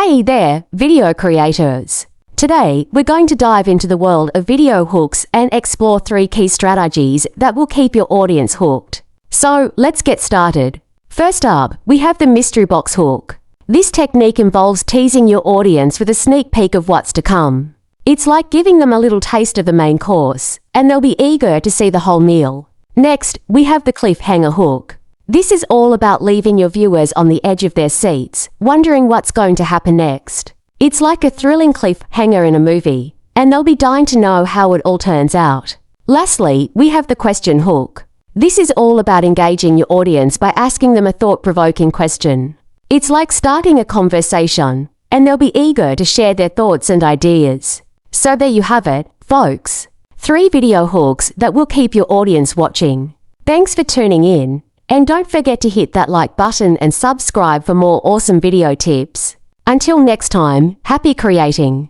Hey there, video creators! Today, we're going to dive into the world of video hooks and explore 3 key strategies that will keep your audience hooked. So, let's get started. First up, we have the mystery box hook. This technique involves teasing your audience with a sneak peek of what's to come. It's like giving them a little taste of the main course, and they'll be eager to see the whole meal. Next, we have the cliffhanger hook. This is all about leaving your viewers on the edge of their seats, wondering what's going to happen next. It's like a thrilling cliffhanger in a movie, and they'll be dying to know how it all turns out. Lastly, we have the question hook. This is all about engaging your audience by asking them a thought-provoking question. It's like starting a conversation, and they'll be eager to share their thoughts and ideas. So there you have it, folks. 3 video hooks that will keep your audience watching. Thanks for tuning in. And don't forget to hit that like button and subscribe for more awesome video tips. Until next time, happy creating!